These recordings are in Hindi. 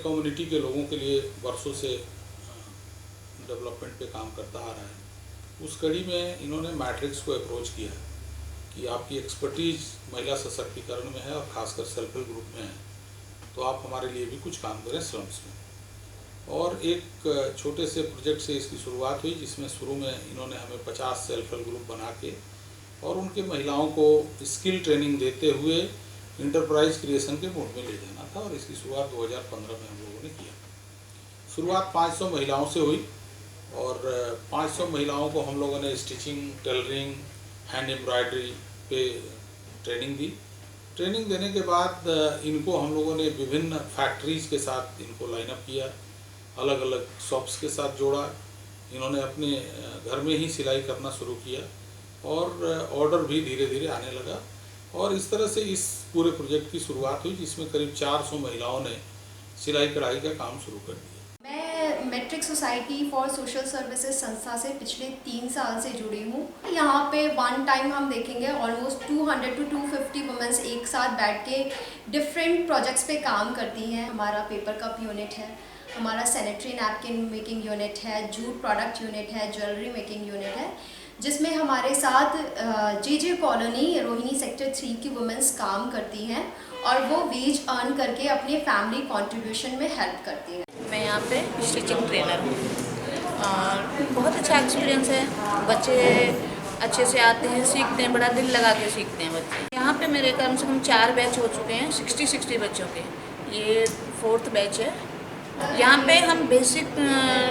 कम्युनिटी के लोगों के लिए वर्षों से डेवलपमेंट पे काम करता आ रहा है। उस कड़ी में इन्होंने मैट्रिक्स को अप्रोच किया कि आपकी एक्सपर्टीज महिला सशक्तिकरण में है और खासकर सेल्फ हेल्प ग्रुप में है, तो आप हमारे लिए भी कुछ काम करें स्लम्स में। और एक छोटे से प्रोजेक्ट से इसकी शुरुआत हुई, जिसमें शुरू में इन्होंने हमें 50 सेल्फ हेल्प ग्रुप बना के और उनके महिलाओं को स्किल ट्रेनिंग देते हुए इंटरप्राइज क्रिएशन के मोड में ले जाना था। और इसकी शुरुआत 2015 में हम लोगों ने किया। शुरुआत 500 महिलाओं से हुई और 500 महिलाओं को हम लोगों ने स्टिचिंग, टेलरिंग, हैंड एम्ब्रॉयडरी पे ट्रेनिंग दी। ट्रेनिंग देने के बाद इनको हम लोगों ने विभिन्न फैक्ट्रीज़ के साथ इनको लाइनअप किया, अलग अलग शॉप्स के साथ जोड़ा। इन्होंने अपने घर में ही सिलाई करना शुरू किया और ऑर्डर भी धीरे धीरे आने लगा। और इस तरह से इस पूरे प्रोजेक्ट की शुरुआत हुई, जिसमें करीब 400 महिलाओं ने सिलाई कढ़ाई का काम शुरू कर दिया। मैं matrix society for social services संस्था से पिछले 3 साल से जुड़ी हूँ। यहाँ पे वन टाइम हम देखेंगे ऑलमोस्ट 200 to 250 वुमेन्स एक साथ बैठ के डिफरेंट प्रोजेक्ट्स पे काम करती हैं। हमारा पेपर कप यूनिट है, हमारा सैनिटरी नैपकिन मेकिंग यूनिट है, जूट प्रोडक्ट यूनिट है, ज्वेलरी मेकिंग यूनिट है, जिसमें हमारे साथ जे कॉलोनी रोहिणी सेक्टर 3 की वुमेन्स काम करती हैं और वो वेज अर्न करके अपने फैमिली कंट्रीब्यूशन में हेल्प करती हैं। मैं यहाँ पे स्टिचिंग ट्रेनर हूँ और बहुत अच्छा एक्सपीरियंस है। बच्चे अच्छे से आते हैं, सीखते हैं, बड़ा दिल लगा के सीखते हैं बच्चे। यहाँ पे मेरे कम से कम 4 बैच हो चुके हैं 60 बच्चों के। ये 4th बैच है। यहाँ पे हम बेसिक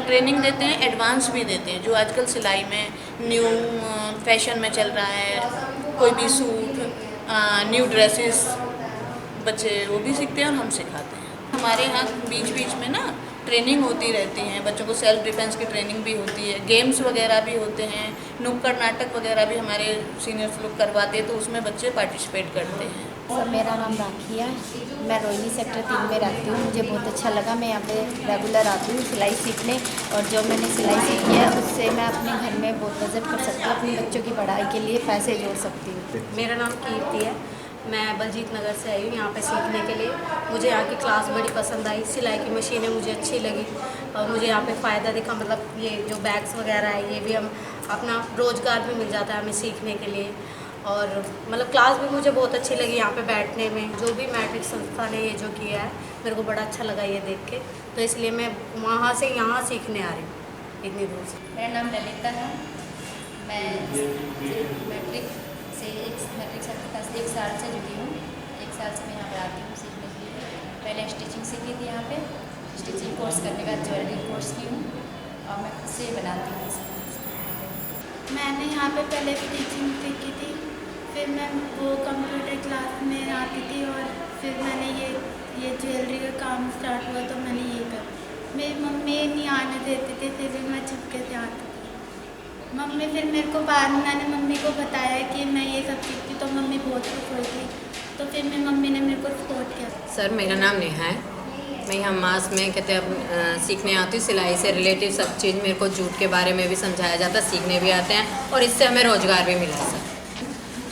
ट्रेनिंग देते हैं, एडवांस भी देते हैं, जो आजकल सिलाई में न्यू फैशन में चल रहा है। कोई भी सूट, न्यू ड्रेसेस बच्चे वो भी सीखते हैं और हम सिखाते हैं। हमारे यहाँ बीच बीच में ना ट्रेनिंग होती रहती हैं, बच्चों को सेल्फ डिफेंस की ट्रेनिंग भी होती है, गेम्स वगैरह भी होते हैं, नुक्कड़ नाटक वगैरह भी हमारे सीनियर्स लोग करवाते हैं, तो उसमें बच्चे पार्टिसिपेट करते हैं। सर, मेरा नाम राखी है। मैं रोहिणी सेक्टर 3 में रहती हूँ। मुझे बहुत अच्छा लगा। मैं यहाँ पे रेगुलर आती हूँ सिलाई सीखने, और जो मैंने सिलाई सीखी है उससे मैं अपने घर में बहुत मदद कर सकती हूँ, अपने बच्चों की पढ़ाई के लिए पैसे जोड़ सकती हूँ। मेरा नाम कीर्ति है। मैं बलजीत नगर से आई हूँ यहाँ पे सीखने के लिए। मुझे यहाँ की क्लास बड़ी पसंद आई। सिलाई की मशीनें मुझे अच्छी लगी और मुझे यहाँ पे फ़ायदा दिखा। मतलब ये जो बैग्स वगैरह है, ये भी हम अपना रोज़गार भी मिल जाता है हमें सीखने के लिए। और मतलब क्लास भी मुझे बहुत अच्छी लगी यहाँ पे बैठने में। जो भी मैट्रिक्स संस्था ने ये जो किया है, मेरे को बड़ा अच्छा लगा ये देख के, तो इसलिए मैं वहाँ से यहाँ सीखने आ रही हूँ इतनी दूर से। मेरा नाम ललिता है। मैं मैट्रिक संस्था से 1 साल से जुड़ी हूँ। 1 साल से मैं यहाँ पर आती हूँ सीखने के लिए। पहले स्टिचिंग सीखी थी यहाँ पे। स्टिचिंग कोर्स करने के बाद ज्वेलरी कोर्स की हूँ और मैं खुद से बनाती हूँ। मैंने यहाँ पे पहले स्टिचिंग सीखी थी, फिर मैं वो कंप्यूटर क्लास में आती थी और फिर मैंने ये ज्वेलरी का काम स्टार्ट हुआ तो मैंने ये कर। मेरी मम्मी नहीं आने देती थी, फिर भी मैं छुपके से आती थी। मम्मी फिर मेरे को बाद में मैंने मम्मी को बताया कि मैं ये सब सीखती, तो मम्मी बहुत खुश हुई थी, तो फिर मेरी मम्मी ने मेरे को सपोर्ट किया। सर, मेरा नाम नेहा है। मैं यहाँ मास में कहते हैं सीखने आती हूँ। सिलाई से रिलेटिव सब चीज़ मेरे को जूट के बारे में भी समझाया जाता है, सीखने भी आते हैं और इससे हमें रोज़गार भी मिला है सर।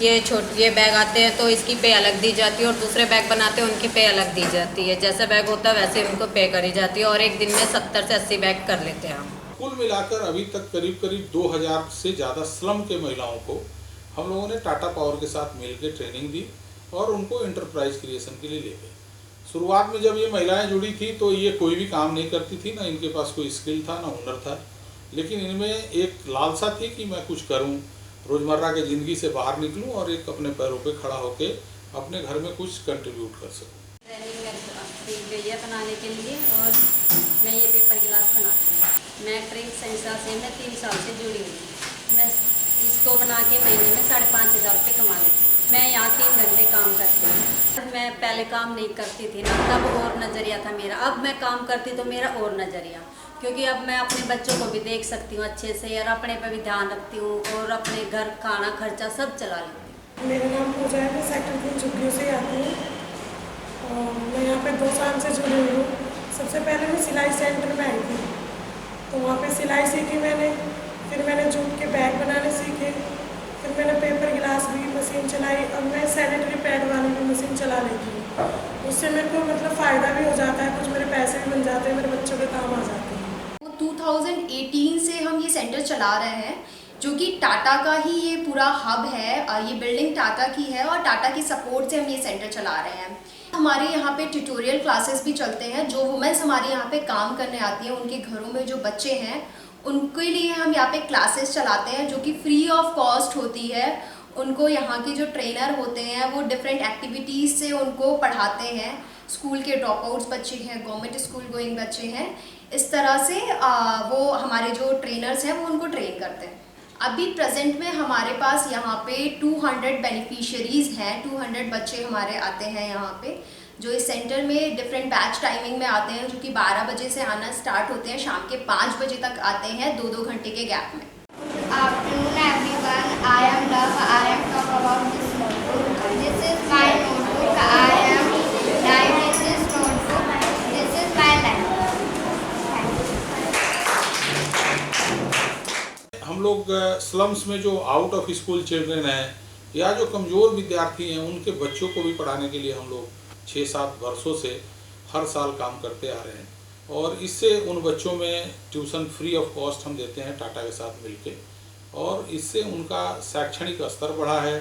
ये बैग आते हैं तो इसकी पे अलग दी जाती है और दूसरे बैग बनाते हैं उनकी पे अलग दी जाती है। जैसा बैग होता है वैसे उनको पे करी जाती है और एक दिन में 70 से 80 बैग कर लेते हैं हम। कुल मिलाकर अभी तक करीब 2000 से ज़्यादा स्लम के महिलाओं को हम लोगों ने टाटा पावर के साथ मिलकर ट्रेनिंग दी और उनको इंटरप्राइज क्रिएशन के लिए ले गए। शुरुआत में जब ये महिलाएं जुड़ी थी तो ये कोई भी काम नहीं करती थी, ना इनके पास कोई स्किल था, ना हुनर था, लेकिन इनमें एक लालसा थी कि मैं कुछ करूं, रोज़मर्रा की ज़िंदगी से बाहर निकलूं और एक अपने पैरों पे खड़ा होकर अपने घर में कुछ कंट्रीब्यूट कर सकूं। ट्रेनिंग गैया बनाने के लिए और मैं ये पेपर गिलास बनाती हूँ। मैट्रिक्स संस्था से मैं 3 साल से जुड़ी हुई हूँ। मैं इसको बना के महीने में 5,500 रुपये कमा लेती हूँ। मैं यहाँ 3 घंटे काम करती हूँ। मैं पहले काम नहीं करती थी ना, तब और नज़रिया था मेरा। अब मैं काम करती तो मेरा और नज़रिया, क्योंकि अब मैं अपने बच्चों को भी देख सकती हूँ अच्छे से और अपने पे भी ध्यान रखती हूँ और अपने घर खाना खर्चा सब चला लेती हूँ। मेरा नाम पूजा है। मैं सेक्टर 3 झुग्गियों से आती हूँ और मैं यहाँ पे 2 साल से जुड़ी हुई हूँ। सबसे पहले मैं सिलाई सेंटर में आई थी, तो वहाँ पे सिलाई सीखी मैंने। फिर मैंने जूट के बैग बनाने सीखे, फिर मैंने पेपर गिलास भी मशीन चलाई और मैं सैनिटरी पैड वाली भी मशीन चला लेती हूँ। उस इससे मेरे को मतलब फ़ायदा भी हो जाता है, कुछ मेरे पैसे भी बन जाते हैं, मेरे बच्चों के काम आ जाते हैं। 2018 से हम ये सेंटर चला रहे हैं, जो कि टाटा का ही ये पूरा हब है। ये बिल्डिंग टाटा की है और टाटा की सपोर्ट से हम ये सेंटर चला रहे हैं। हमारे यहाँ पे ट्यूटोरियल क्लासेस भी चलते हैं। जो वुमेन्स हमारे यहाँ पे काम करने आती हैं, उनके घरों में जो बच्चे हैं, उनके लिए हम यहाँ पे क्लासेस चलाते हैं, जो कि फ्री ऑफ कॉस्ट होती है। उनको यहाँ के जो ट्रेनर होते हैं वो डिफरेंट एक्टिविटीज़ से उनको पढ़ाते हैं। स्कूल के ड्रॉप आउट्स बच्चे हैं, गवर्नमेंट स्कूल गोइंग बच्चे हैं, इस तरह से वो हमारे जो ट्रेनर्स हैं वो उनको ट्रेन करते हैं। अभी प्रेजेंट में हमारे पास यहाँ पे 200 बेनिफिशियरीज़ हैं। 200 बच्चे हमारे आते हैं यहाँ पे, जो इस सेंटर में डिफरेंट बैच टाइमिंग में आते हैं, जो कि 12 बजे से आना स्टार्ट होते हैं, शाम के 5 बजे तक आते हैं, 2-2 घंटे के गैप में। Afternoon everyone, I am Love. I am talk about this notebook. This is my notebook. I am writing this notebook. This is my life. हम लोग स्लम्स में जो आउट ऑफ स्कूल चिल्ड्रेन हैं या जो कमज़ोर विद्यार्थी हैं, उनके बच्चों को भी पढ़ाने के लिए हम लोग 6-7 वर्षों से हर साल काम करते आ रहे हैं। और इससे उन बच्चों में ट्यूशन फ्री ऑफ कॉस्ट हम देते हैं टाटा के साथ मिलके, और इससे उनका शैक्षणिक स्तर बढ़ा है,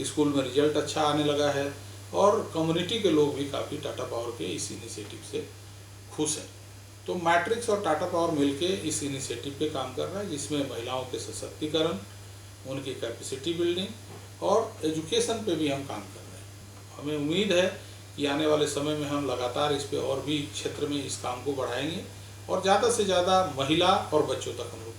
स्कूल में रिजल्ट अच्छा आने लगा है, और कम्युनिटी के लोग भी काफ़ी टाटा पावर के इस इनिशिएटिव से खुश हैं। तो मैट्रिक्स और टाटा पावर मिलके इस इनिशिएटिव पे काम कर रहा है, जिसमें महिलाओं के सशक्तिकरण, उनकी कैपेसिटी बिल्डिंग और एजुकेशन पे भी हम काम कर रहे हैं। हमें उम्मीद है कि आने वाले समय में हम लगातार इस पे और भी क्षेत्र में इस काम को बढ़ाएंगे और ज़्यादा से ज़्यादा महिला और बच्चों तक हम लोग